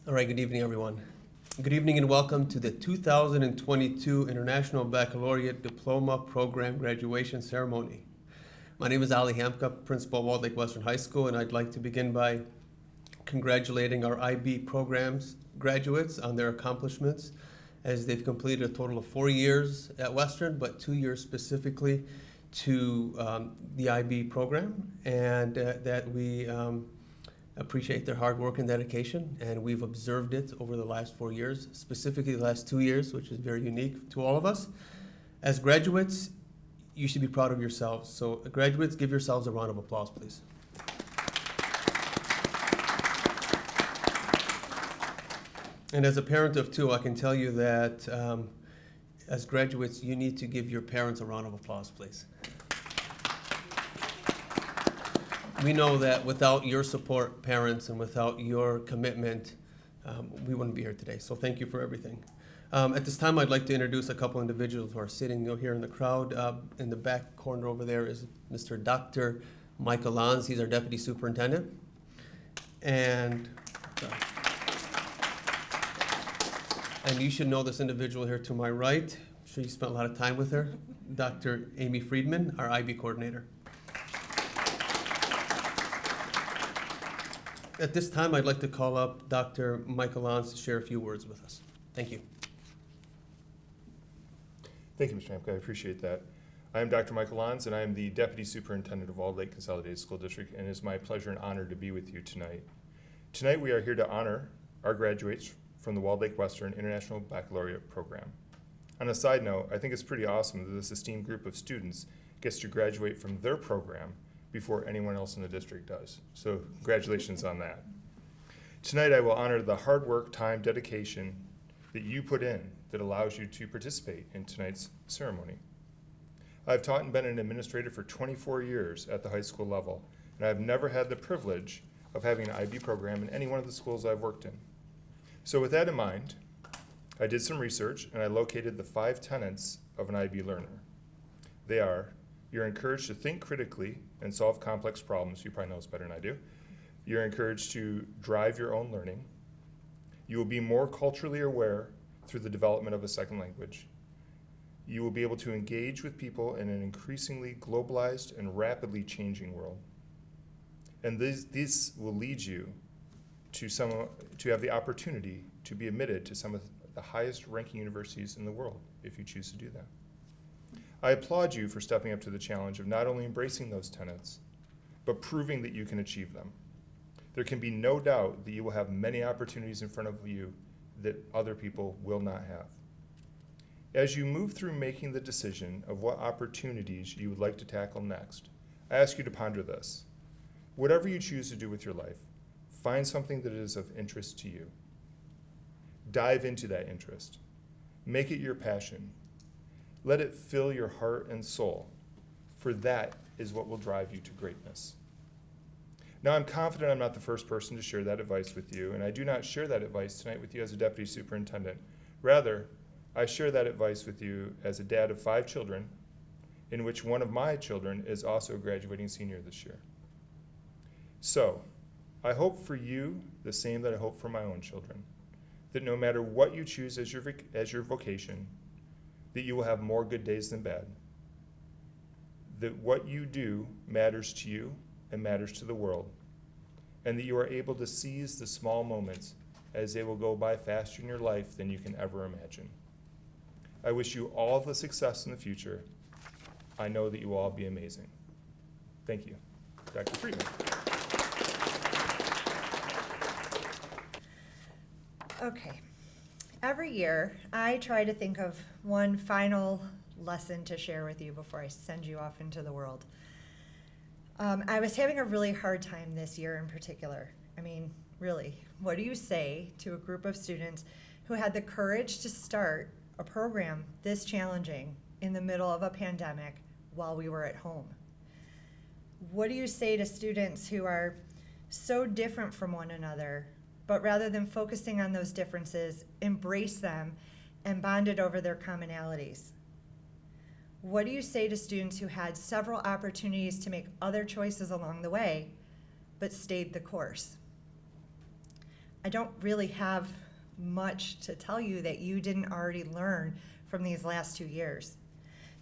All right, good evening, everyone. Good evening and welcome to the 2022 International Baccalaureate Diploma Program Graduation Ceremony. My name is Ali Hamka, Principal of Walled Lake Western High School, and I'd like to begin by congratulating our IB programs graduates on their accomplishments as they've completed a total of 4 years at Western, but 2 years specifically to the IB program, and that we appreciate their hard work and dedication, and we've observed it over the last 4 years, specifically the last 2 years, which is very unique to all of us. As graduates, you should be proud of yourselves. So graduates, give yourselves a round of applause, please. And as a parent of two, I can tell you that as graduates, you need to give your parents a round of applause, please. We know that without your support, parents, and without your commitment, we wouldn't be here today. So thank you for everything. At this time, I'd like to introduce a couple individuals who are sitting here in the crowd. In the back corner over there is Mr. Dr. Michael Lanz. He's our Deputy Superintendent. And you should know this individual here to my right. I'm sure you spent a lot of time with her. Dr. Amy Friedman, our IB coordinator. At this time, I'd like to call up Dr. Michael Lanz to share a few words with us. Thank you. Thank you, Mr. Hamka. I appreciate that. I am Dr. Michael Lanz, and I am the Deputy Superintendent of Walled Lake Consolidated School District, and it is my pleasure and honor to be with you tonight. Tonight, we are here to honor our graduates from the Walled Lake Western International Baccalaureate Program. On a side note, I think it's pretty awesome that this esteemed group of students gets to graduate from their program before anyone else in the district does. So congratulations on that. Tonight I will honor the hard work, time, dedication that you put in that allows you to participate in tonight's ceremony. I've taught and been an administrator for 24 years at the high school level, and I've never had the privilege of having an IB program in any one of the schools I've worked in. So with that in mind, I did some research and I located the 5 tenets of an IB learner. They are: you're encouraged to think critically and solve complex problems. You probably know this better than I do. You're encouraged to drive your own learning. You will be more culturally aware through the development of a second language. You will be able to engage with people in an increasingly globalized and rapidly changing world. And this will lead you to have the opportunity to be admitted to some of the highest ranking universities in the world if you choose to do that. I applaud you for stepping up to the challenge of not only embracing those tenets, but proving that you can achieve them. There can be no doubt that you will have many opportunities in front of you that other people will not have. As you move through making the decision of what opportunities you would like to tackle next, I ask you to ponder this. Whatever you choose to do with your life, find something that is of interest to you. Dive into that interest. Make it your passion. Let it fill your heart and soul, for that is what will drive you to greatness. Now, I'm confident I'm not the first person to share that advice with you, and I do not share that advice tonight with you as a deputy superintendent. Rather, I share that advice with you as a dad of 5 children, in which one of my children is also a graduating senior this year. So, I hope for you the same that I hope for my own children, that no matter what you choose as your vocation, that you will have more good days than bad, that what you do matters to you and matters to the world, and that you are able to seize the small moments as they will go by faster in your life than you can ever imagine. I wish you all the success in the future. I know that you will all be amazing. Thank you. Dr. Friedman. Okay. Every year, I try to think of one final lesson to share with you before I send you off into the world. I was having a really hard time this year in particular. I mean, really, what do you say to a group of students who had the courage to start a program this challenging in the middle of a pandemic while we were at home? What do you say to students who are so different from one another, but rather than focusing on those differences, embrace them and bonded over their commonalities? What do you say to students who had several opportunities to make other choices along the way, but stayed the course? I don't really have much to tell you that you didn't already learn from these last 2 years.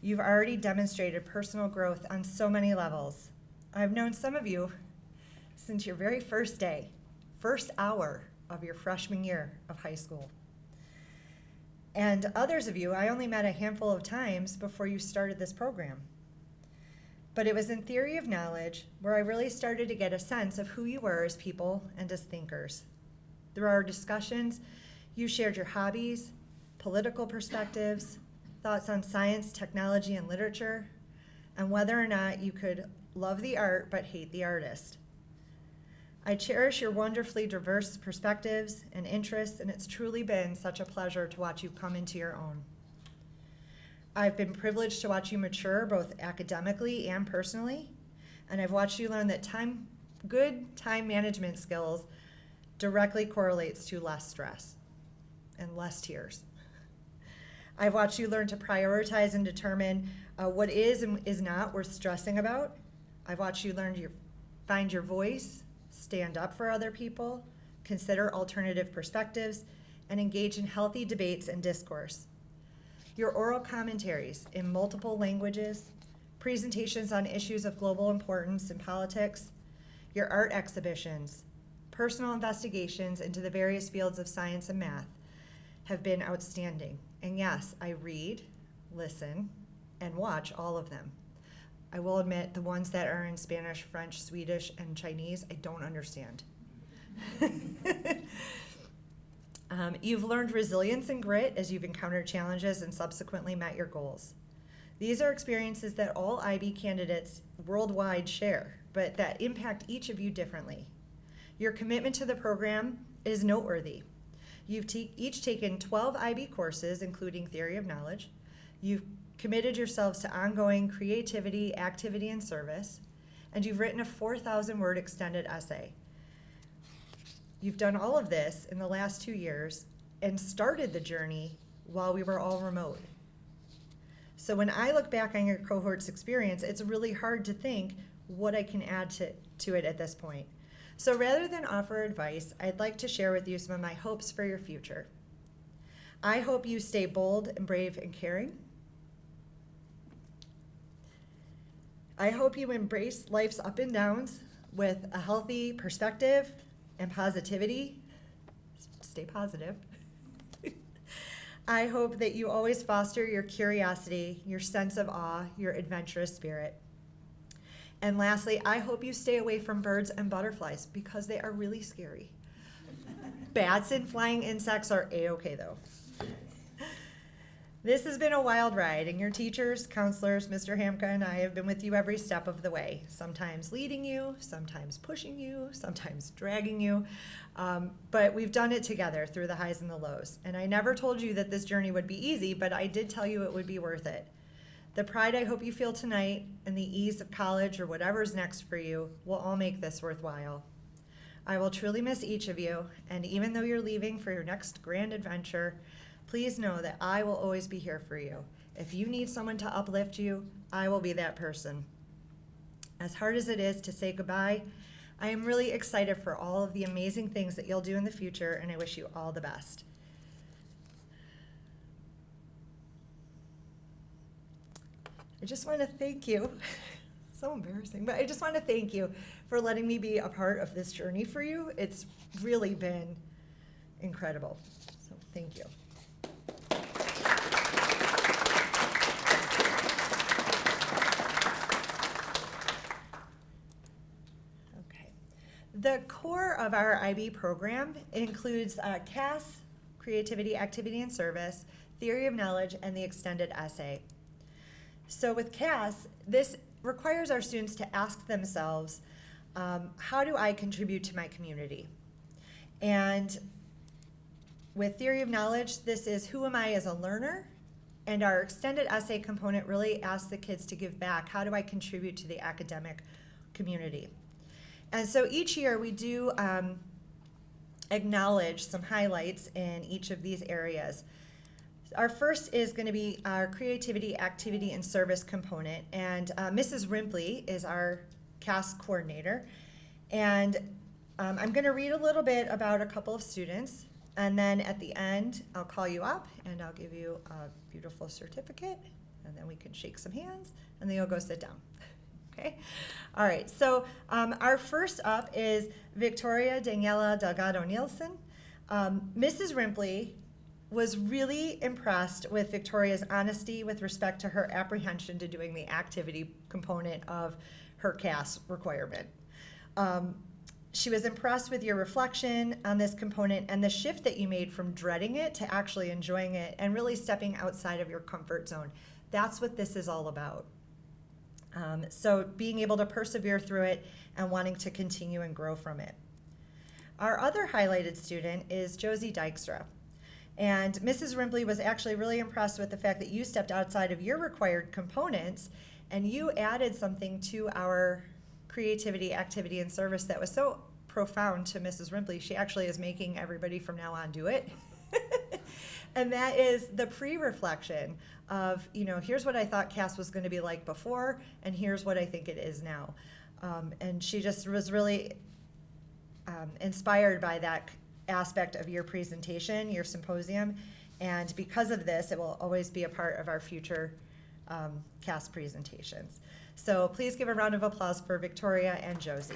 You've already demonstrated personal growth on so many levels. I've known some of you since your very first day, first hour of your freshman year of high school. And others of you I only met a handful of times before you started this program. But it was in Theory of Knowledge where I really started to get a sense of who you were as people and as thinkers. Through our discussions, you shared your hobbies, political perspectives, thoughts on science, technology, and literature, and whether or not you could love the art but hate the artist. I cherish your wonderfully diverse perspectives and interests, and it's truly been such a pleasure to watch you come into your own. I've been privileged to watch you mature both academically and personally, and I've watched you learn that good time management skills directly correlates to less stress and less tears. I've watched you learn to prioritize and determine what is and is not worth stressing about. I've watched you learn to find your voice, stand up for other people, consider alternative perspectives, and engage in healthy debates and discourse. Your oral commentaries in multiple languages, presentations on issues of global importance in politics, your art exhibitions, personal investigations into the various fields of science and math have been outstanding. And yes, I read, listen, and watch all of them. I will admit the ones that are in Spanish, French, Swedish, and Chinese, I don't understand. You've learned resilience and grit as you've encountered challenges and subsequently met your goals. These are experiences that all IB candidates worldwide share, but that impact each of you differently. Your commitment to the program is noteworthy. You've each taken 12 IB courses, including Theory of Knowledge. You've committed yourselves to ongoing creativity, activity, and service, and you've written a 4,000-word extended essay. You've done all of this in the last 2 years and started the journey while we were all remote. So when I look back on your cohort's experience, it's really hard to think what I can add to it at this point. So rather than offer advice, I'd like to share with you some of my hopes for your future. I hope you stay bold and brave and caring. I hope you embrace life's up and downs with a healthy perspective and positivity. Stay positive. I hope that you always foster your curiosity, your sense of awe, your adventurous spirit. And lastly, I hope you stay away from birds and butterflies because they are really scary. Bats and flying insects are a-okay though. This has been a wild ride, and your teachers, counselors, Mr. Hamka and I have been with you every step of the way, sometimes leading you, sometimes pushing you, sometimes dragging you, but we've done it together through the highs and the lows. And I never told you that this journey would be easy, but I did tell you it would be worth it. The pride I hope you feel tonight and the ease of college or whatever's next for you will all make this worthwhile. I will truly miss each of you, and even though you're leaving for your next grand adventure, please know that I will always be here for you. If you need someone to uplift you, I will be that person. As hard as it is to say goodbye, I am really excited for all of the amazing things that you'll do in the future, and I wish you all the best. I just want to thank you. So embarrassing, but I just want to thank you for letting me be a part of this journey for you. It's really been incredible. So thank you. Okay. The core of our IB program includes CAS, Creativity, Activity, and Service, Theory of Knowledge, and the extended essay. So with CAS, this requires our students to ask themselves, how do I contribute to my community? And with Theory of Knowledge, this is who am I as a learner? And our extended essay component really asks the kids to give back. How do I contribute to the academic community? And so each year we do acknowledge some highlights in each of these areas. Our first is going to be our creativity, activity, and service component. And Mrs. Rimpley is our CAS coordinator. And I'm going to read a little bit about a couple of students, and then at the end, I'll call you up and I'll give you a beautiful certificate, and then we can shake some hands, and then you'll go sit down. Okay? All right, so our first up is Victoria Daniela Delgado Nielsen. Mrs. Rimpley was really impressed with Victoria's honesty with respect to her apprehension to doing the activity component of her CAS requirement. She was impressed with your reflection on this component and the shift that you made from dreading it to actually enjoying it and really stepping outside of your comfort zone. That's what this is all about. So being able to persevere through it and wanting to continue and grow from it. Our other highlighted student is Josie Dykstra. And Mrs. Rimpley was actually really impressed with the fact that you stepped outside of your required components and you added something to our creativity, activity, and service that was so profound to Mrs. Rimpley. She actually is making everybody from now on do it. And that is the pre-reflection of, here's what I thought CAS was going to be like before, and here's what I think it is now. And she just was really inspired by that aspect of your presentation, your symposium, and because of this, it will always be a part of our future CAS presentations. So please give a round of applause for Victoria and Josie.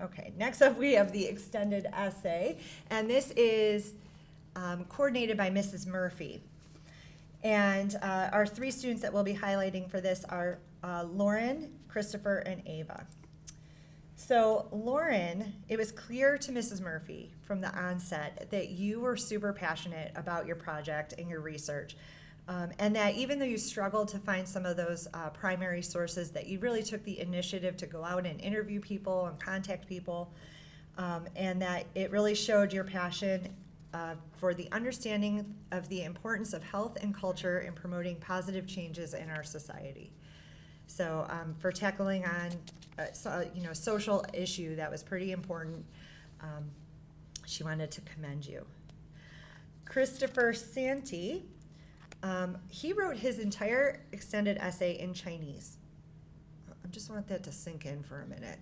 Okay, next up we have the extended essay, and this is coordinated by Mrs. Murphy. And our three students that we'll be highlighting for this are Lauren, Christopher, and Ava. So Lauren, it was clear to Mrs. Murphy from the onset that you were super passionate about your project and your research. And that even though you struggled to find some of those primary sources, that you really took the initiative to go out and interview people and contact people, and that it really showed your passion for the understanding of the importance of health and culture in promoting positive changes in our society. So for tackling on social issue that was pretty important, she wanted to commend you. Christopher Santee, he wrote his entire extended essay in Chinese. I just want that to sink in for a minute.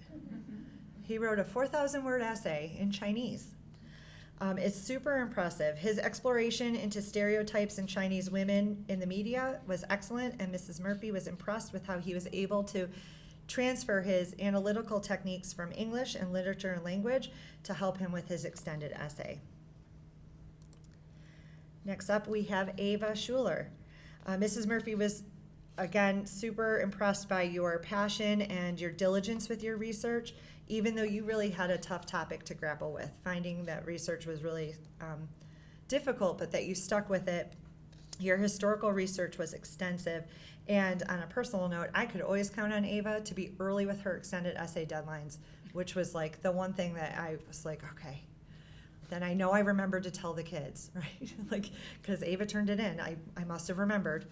He wrote a 4,000-word essay in Chinese. It's super impressive. His exploration into stereotypes in Chinese women in the media was excellent, and Mrs. Murphy was impressed with how he was able to transfer his analytical techniques from English and literature and language to help him with his extended essay. Next up, we have Ava Schuler. Mrs. Murphy was, again, super impressed by your passion and your diligence with your research, even though you really had a tough topic to grapple with. Finding that research was really difficult, but that you stuck with it. Your historical research was extensive. And on a personal note, I could always count on Ava to be early with her extended essay deadlines, which was like the one thing that I was like, okay. Then I know I remembered to tell the kids, right? Because Ava turned it in. I must have remembered.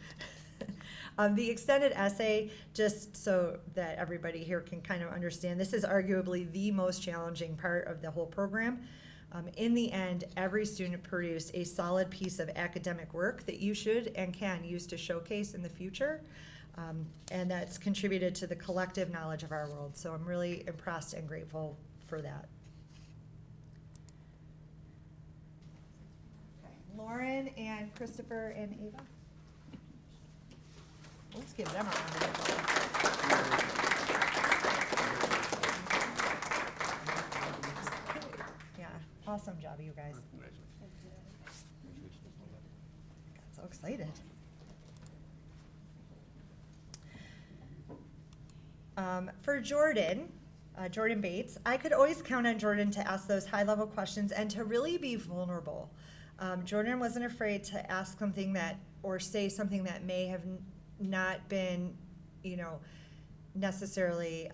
The extended essay, just so that everybody here can kind of understand, this is arguably the most challenging part of the whole program. In the end, every student produced a solid piece of academic work that you should and can use to showcase in the future. And that's contributed to the collective knowledge of our world. So I'm really impressed and grateful for that. Lauren and Christopher and Ava. Let's give them a round of applause. Yeah, awesome job, you guys. Got so excited. For Jordan Bates, I could always count on Jordan to ask those high-level questions and to really be vulnerable. Jordan wasn't afraid to ask something or say something that may have not been, necessarily,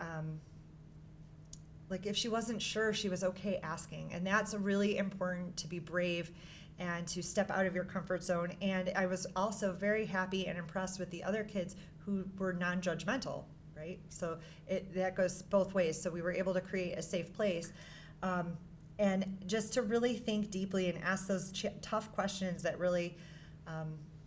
if she wasn't sure, she was okay asking. And that's really important, to be brave and to step out of your comfort zone. And I was also very happy and impressed with the other kids who were non-judgmental right? So that goes both ways. So we were able to create a safe place. And just to really think deeply and ask those tough questions that really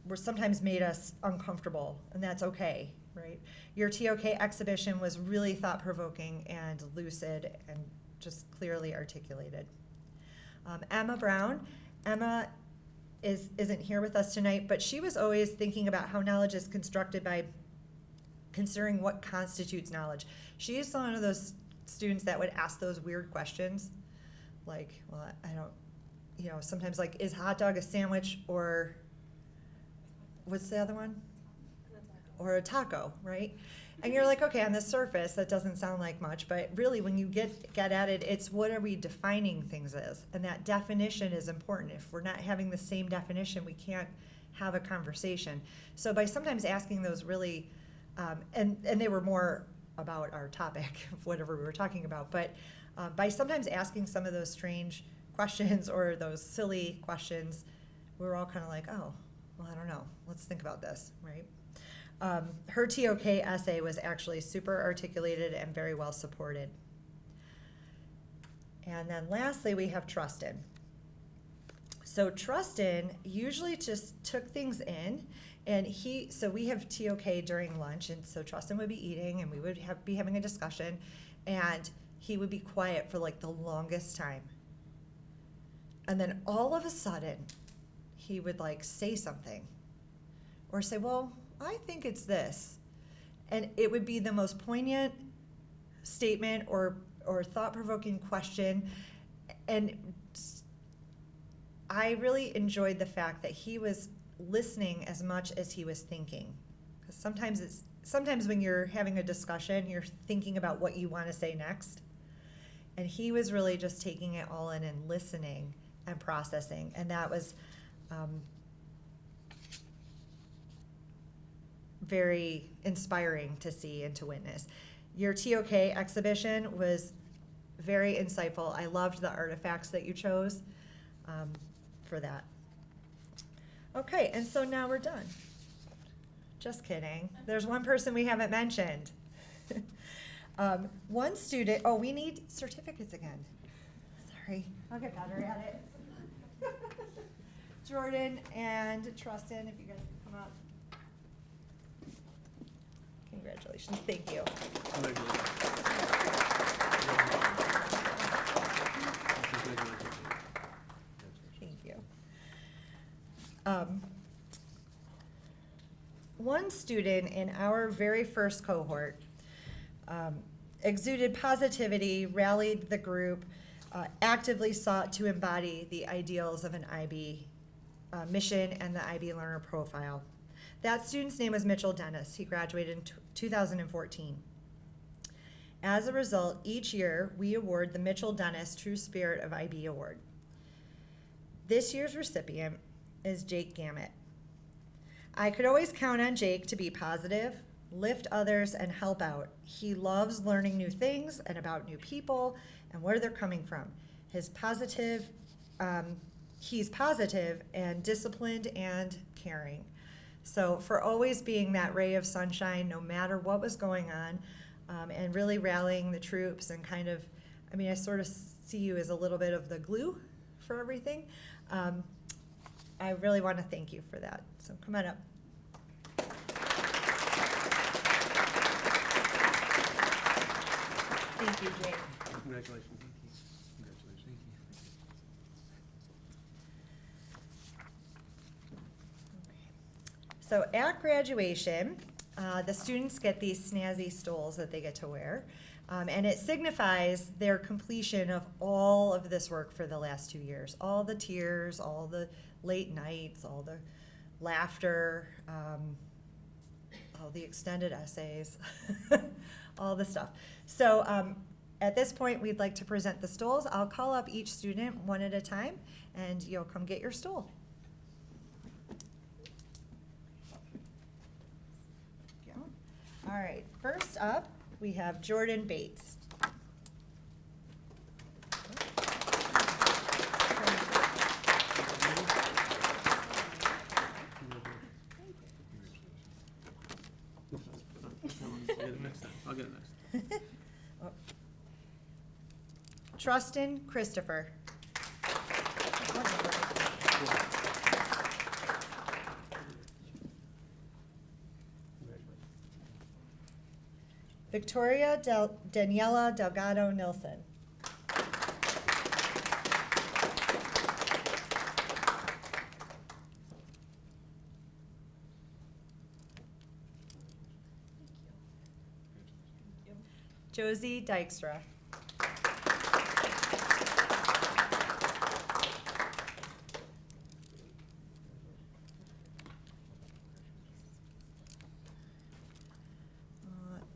were sometimes made us uncomfortable, and that's okay, right? Your TOK exhibition was really thought-provoking and lucid and just clearly articulated. Emma Brown. Emma isn't here with us tonight, but she was always thinking about how knowledge is constructed by considering what constitutes knowledge. She is one of those students that would ask those weird questions, like, well, I don't, sometimes like, is hot dog a sandwich or what's the other one? Or a taco, right? And you're like, okay, on the surface, that doesn't sound like much, but really when you get at it, it's what are we defining things as? And that definition is important. If we're not having the same definition, we can't have a conversation. So by sometimes asking those really, and they were more about our topic of whatever we were talking about, but by sometimes asking some of those strange questions or those silly questions, we were all kind of like, oh, well, I don't know. Let's think about this, right? Her TOK essay was actually super articulated and very well supported. And then lastly, we have Trustin. So Trustin usually just took things in, and so we have TOK during lunch, and so Trustin would be eating, and we would be having a discussion, and he would be quiet for like the longest time. And then all of a sudden, he would like say something, or say, well, I think it's this. And it would be the most poignant statement or thought-provoking question. And I really enjoyed the fact that he was listening as much as he was thinking. Because sometimes when you're having a discussion, you're thinking about what you want to say next. And he was really just taking it all in and listening and processing. And that was very inspiring to see and to witness. Your TOK exhibition was very insightful. I loved the artifacts that you chose for that. Okay, and so now we're done. Just kidding. There's one person we haven't mentioned. One student, we need certificates again. Sorry, I'll get better at it. Jordan and Trustin, if you guys can come up. Congratulations, thank you. Thank you. One student in our very first cohort exuded positivity, rallied the group, actively sought to embody the ideals of an IB mission and the IB learner profile. That student's name was Mitchell Dennis. He graduated in 2014. As a result, each year we award the Mitchell Dennis True Spirit of IB Award. This year's recipient is Jake Gamet. I could always count on Jake to be positive, lift others, and help out. He loves learning new things and about new people and where they're coming from. He's positive and disciplined and caring. So for always being that ray of sunshine, no matter what was going on, and really rallying the troops and kind of, I sort of see you as a little bit of the glue for everything. I really want to thank you for that. So come on up. Thank you, Jake. Congratulations. So at graduation, the students get these snazzy stoles that they get to wear, and it signifies their completion of all of this work for the last 2 years. All the tears, all the late nights, all the laughter, all the extended essays, all the stuff. So at this point, we'd like to present the stoles. I'll call up each student one at a time, and you'll come get your stole. All right, first up, we have Jordan Bates. I'll get it next time. I'll get it next time. Oh. Trustin Christopher. Victoria Daniela Delgado Nielsen. Josie Dykstra.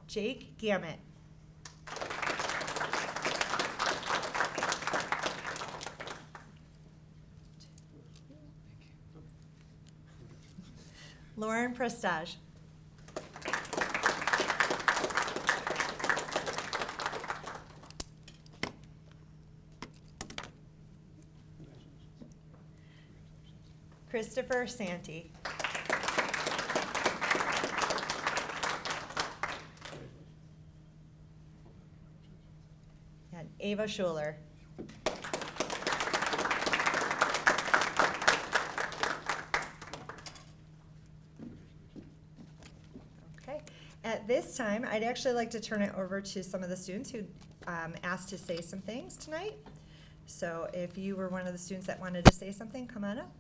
Jake Gamet. Lauren Prestage. Christopher Santee. And Ava Schuler. Okay. At this time, I'd actually like to turn it over to some of the students who asked to say some things tonight. So if you were one of the students that wanted to say something, come on up.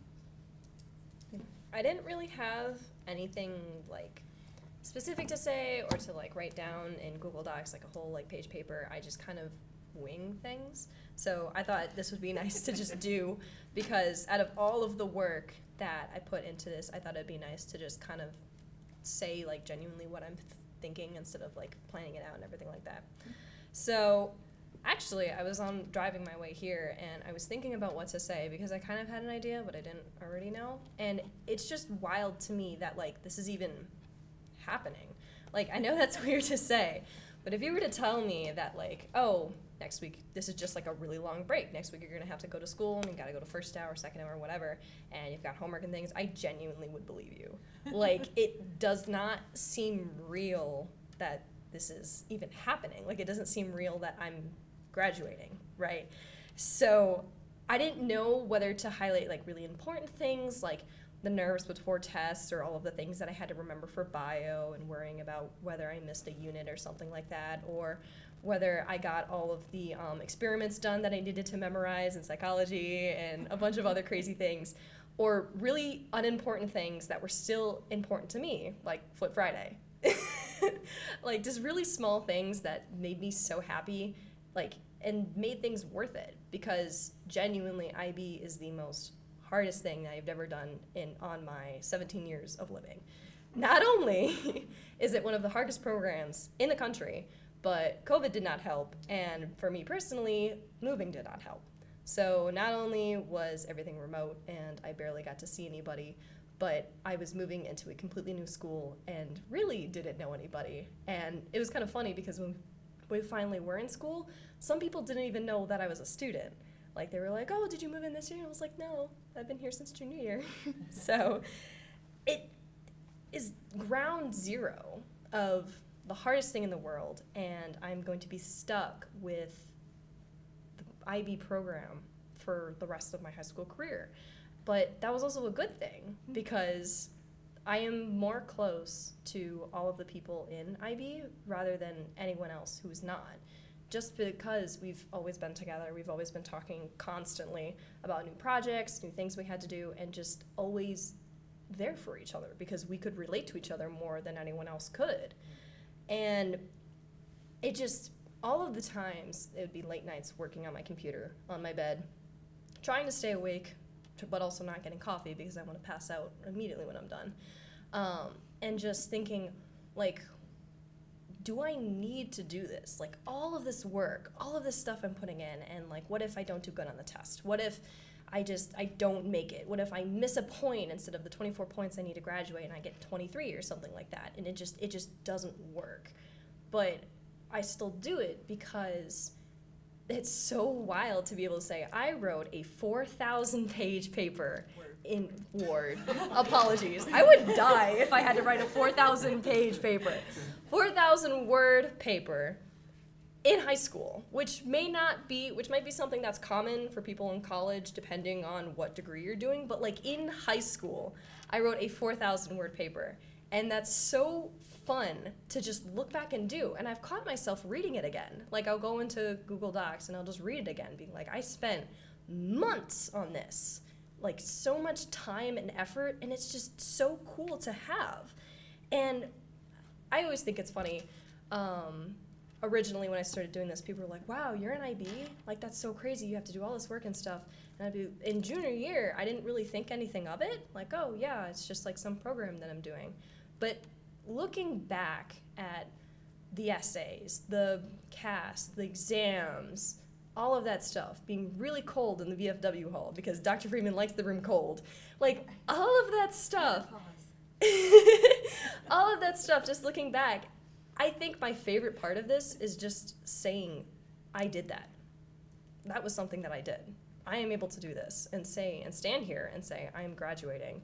I didn't really have anything like specific to say or to like write down in Google Docs, like a whole like page paper. I just kind of wing things. So I thought this would be nice to just do, because out of all of the work that I put into this, I thought it'd be nice to just kind of say like genuinely what I'm thinking instead of like planning it out and everything like that. So actually, I was driving my way here, and I was thinking about what to say because I kind of had an idea, but I didn't already know. And it's just wild to me that like this is even happening. Like, I know that's weird to say, but if you were to tell me that like, oh, next week this is just like a really long break. Next week you're gonna have to go to school and you gotta go to first hour, second hour, whatever, and you've got homework and things, I genuinely would believe you. Like, it does not seem real that this is even happening. Like, it doesn't seem real that I'm graduating, right? So I didn't know whether to highlight like really important things like the nerves before tests or all of the things that I had to remember for bio and worrying about whether I missed a unit or something like that, or whether I got all of the experiments done that I needed to memorize in psychology and a bunch of other crazy things, or really unimportant things that were still important to me, like Flip Friday. Like, just really small things that made me so happy, like, and made things worth it, because genuinely IB is the most hardest thing that I've ever done on my 17 years of living. Not only is it one of the hardest programs in the country, but COVID did not help, and for me personally, moving did not help. So not only was everything remote and I barely got to see anybody, but I was moving into a completely new school and really didn't know anybody. And it was kind of funny because when we finally were in school, some people didn't even know that I was a student. Like, they were like, oh, did you move in this year? And I was like, no, I've been here since junior year. So it is ground zero of the hardest thing in the world, and I'm going to be stuck with the IB program for the rest of my high school career. But that was also a good thing, because I am more close to all of the people in IB rather than anyone else who's not. Just because we've always been together, we've always been talking constantly about new projects, new things we had to do, and just always there for each other because we could relate to each other more than anyone else could. And it just, all of the times, it would be late nights working on my computer, on my bed, trying to stay awake, but also not getting coffee because I want to pass out immediately when I'm done. And just thinking, like, do I need to do this? Like, all of this work, all of this stuff I'm putting in, and like, what if I don't do good on the test? What if I don't make it? What if I miss a point instead of the 24 points I need to graduate and I get 23 or something like that? And it just doesn't work. But I still do it because it's so wild to be able to say, I wrote a 4,000-page paper in Word. Apologies. I would die if I had to write a 4,000-page paper. 4,000 word paper in high school, which might be something that's common for people in college depending on what degree you're doing, but like in high school, I wrote a 4,000 word paper, and that's so fun to just look back and do. And I've caught myself reading it again. Like I'll go into Google Docs and I'll just read it again, being like, I spent months on this, like so much time and effort, and it's just so cool to have. And I always think it's funny. Originally, when I started doing this, people were like, wow, you're an IB? Like, that's so crazy. You have to do all this work and stuff. And in junior year, I didn't really think anything of it. Like, oh, yeah, it's just like some program that I'm doing. But looking back at the essays, the cast, the exams, all of that stuff, being really cold in the VFW hall because Dr. Freeman likes the room cold. Like, all of that stuff. All of that stuff, just looking back, I think my favorite part of this is just saying, I did that. That was something that I did. I am able to do this and stand here and say, I am graduating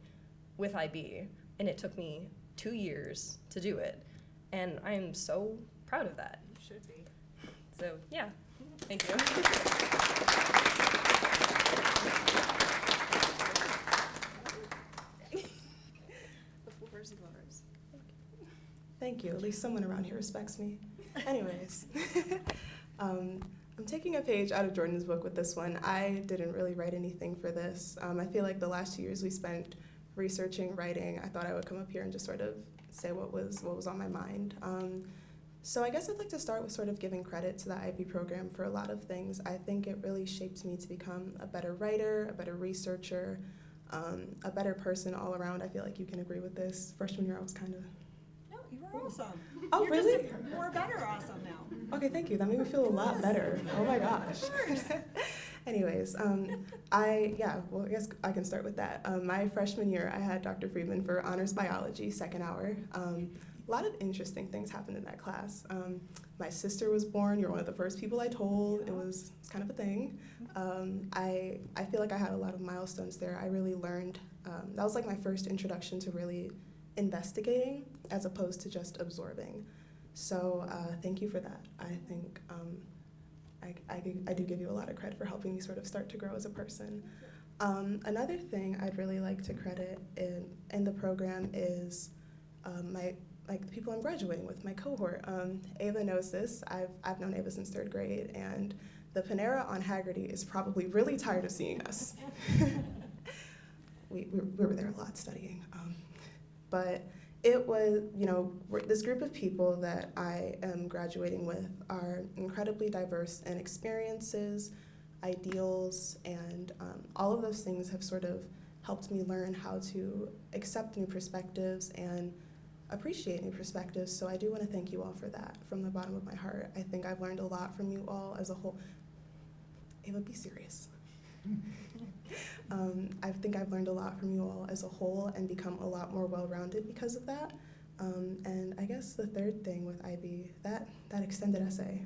with IB, and it took me 2 years to do it. And I am so proud of that. You should be. So, yeah, thank you. The floor is yours. Thank you. At least someone around here respects me. Anyways, I'm taking a page out of Jordan's book with this one. I didn't really write anything for this. I feel like the last 2 years we spent researching, writing. I thought I would come up here and just sort of say what was on my mind. So I guess I'd like to start with sort of giving credit to the IB program for a lot of things. I think it really shaped me to become a better writer, a better researcher, a better person all around. I feel like you can agree with this. Freshman year I was kind of... No, you were awesome. Oh, You're really? Just more better awesome now. Okay, thank you. That made me feel a lot better. Oh my gosh. Anyways, I guess I can start with that. My freshman year, I had Dr. Friedman for honors biology, second hour. A lot of interesting things happened in that class. My sister was born. You're one of the first people I told. It's kind of a thing. I feel like I had a lot of milestones there. I really learned. That was like my first introduction to really investigating as opposed to just absorbing. So thank you for that. I think I do give you a lot of credit for helping me sort of start to grow as a person. Another thing I'd really like to credit in the program is the people I'm graduating with, my cohort. Ava knows this. I've known Ava since 3rd grade, and the Panera on Haggerty is probably really tired of seeing us. we were there a lot studying. But it was, this group of people that I am graduating with are incredibly diverse in experiences, ideals, and all of those things have sort of helped me learn how to accept new perspectives and appreciate new perspectives. So I do want to thank you all for that from the bottom of my heart. I think I've learned a lot from you all as a whole. Ava, be serious. I think I've learned a lot from you all as a whole and become a lot more well-rounded because of that. And I guess the third thing with IB, that extended essay.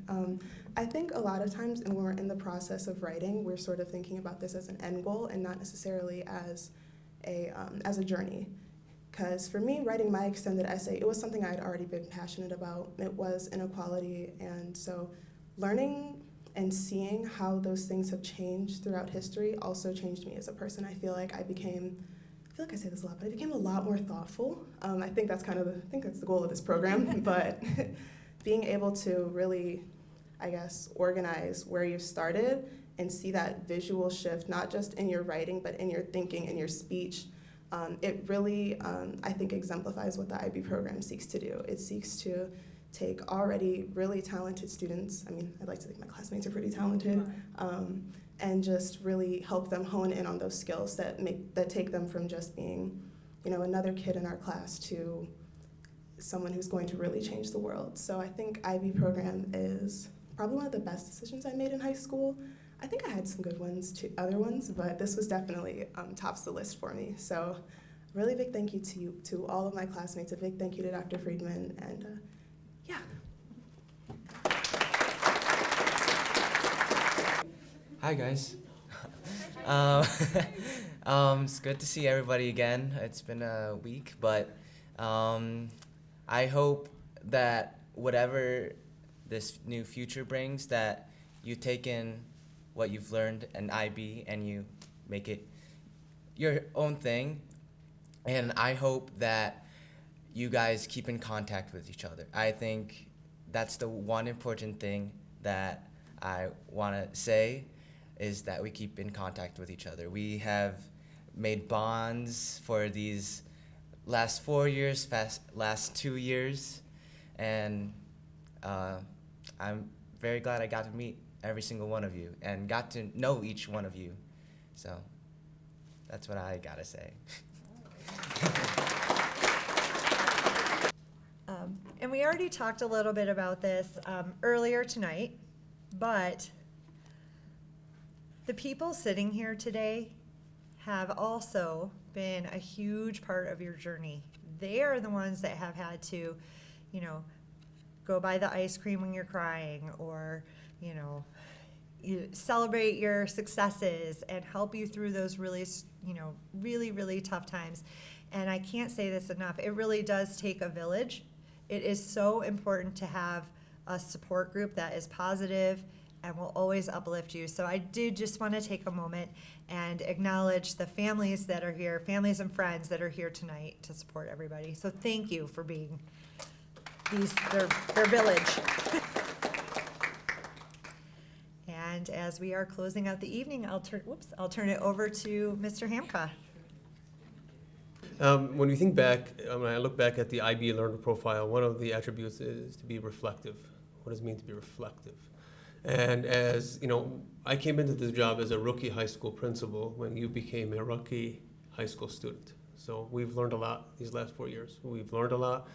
I think a lot of times when we're in the process of writing, we're sort of thinking about this as an end goal and not necessarily as a journey. Because for me, writing my extended essay, it was something I had already been passionate about. It was inequality, and so learning and seeing how those things have changed throughout history also changed me as a person. I feel like I say this a lot, but I became a lot more thoughtful. I think that's the goal of this program, but being able to really, I guess, organize where you started and see that visual shift, not just in your writing, but in your thinking and your speech, it really, I think, exemplifies what the IB program seeks to do. It seeks to take already really talented students, I'd like to think my classmates are pretty talented, and just really help them hone in on those skills that take them from just being, another kid in our class to someone who's going to really change the world. So I think IB program is probably one of the best decisions I made in high school. I think I had some good ones, other ones, but this was definitely tops the list for me. So really big thank you to all of my classmates, a big thank you to Dr. Friedman, and yeah. Hi guys. It's good to see everybody again. It's been a week, but I hope that whatever this new future brings, that you take in what you've learned in IB and you make it your own thing. And I hope that you guys keep in contact with each other. I think that's the one important thing that I want to say, is that we keep in contact with each other. We have made bonds for these last 4 years, last 2 years, and I'm very glad I got to meet every single one of you and got to know each one of you. So that's what I gotta say. And we already talked a little bit about this earlier tonight, but the people sitting here today have also been a huge part of your journey. They are the ones that have had to, you know, go buy the ice cream when you're crying, or, you know, you celebrate your successes and help you through those really, you know, really tough times. And I can't say this enough. It really does take a village. It is so important to have a support group that is positive and will always uplift you. So I did just want to take a moment and acknowledge the families that are here, families and friends that are here tonight to support everybody. So thank you for being their village. And as we are closing out the evening, I'll turn it over to Mr. Hamka. When we think back, when I look back at the IB learner profile, one of the attributes is to be reflective. What does it mean to be reflective? And as you know, I came into this job as a rookie high school principal when you became a rookie high school student. So we've learned a lot these last 4 years. We've learned a lot.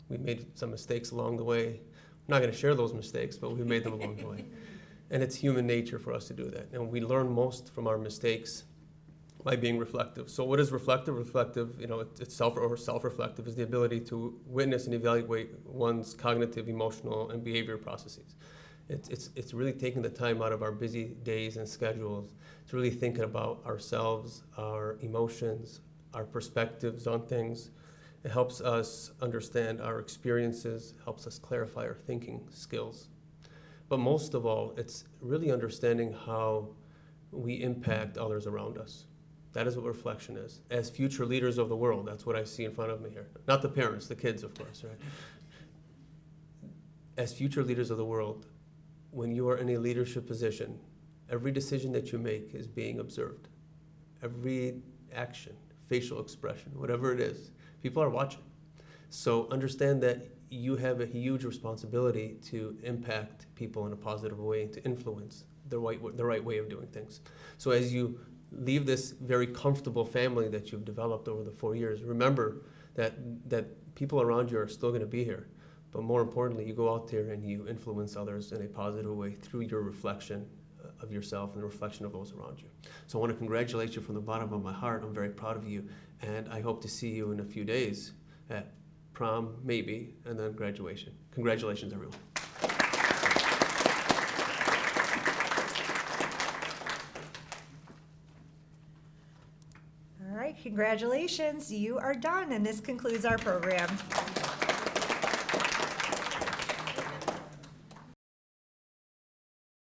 We made some mistakes along the way. I'm not going to share those mistakes, but we made them along the way. And it's human nature for us to do that. And we learn most from our mistakes by being reflective. So what is reflective? Reflective, you know, it's self-reflective is the ability to witness and evaluate one's cognitive, emotional, and behavior processes. It's really taking the time out of our busy days and schedules to really thinking about ourselves, our emotions, our perspectives on things. It helps us understand our experiences, helps us clarify our thinking skills. But most of all, it's really understanding how we impact others around us. That is what reflection is. As future leaders of the world, that's what I see in front of me here. Not the parents, the kids, of course, right? As future leaders of the world, when you are in a leadership position, every decision that you make is being observed. Every action, facial expression, whatever it is, people are watching. So understand that you have a huge responsibility to impact people in a positive way, to influence the right way of doing things. So as you leave this very comfortable family that you've developed over the 4 years, remember that people around you are still going to be here. But more importantly, you go out there and you influence others in a positive way through your reflection of yourself and the reflection of those around you. So I want to congratulate you from the bottom of my heart. I'm very proud of you. And I hope to see you in a few days at prom, maybe, and then graduation. Congratulations, everyone. All right, congratulations. You are done, and this concludes our program.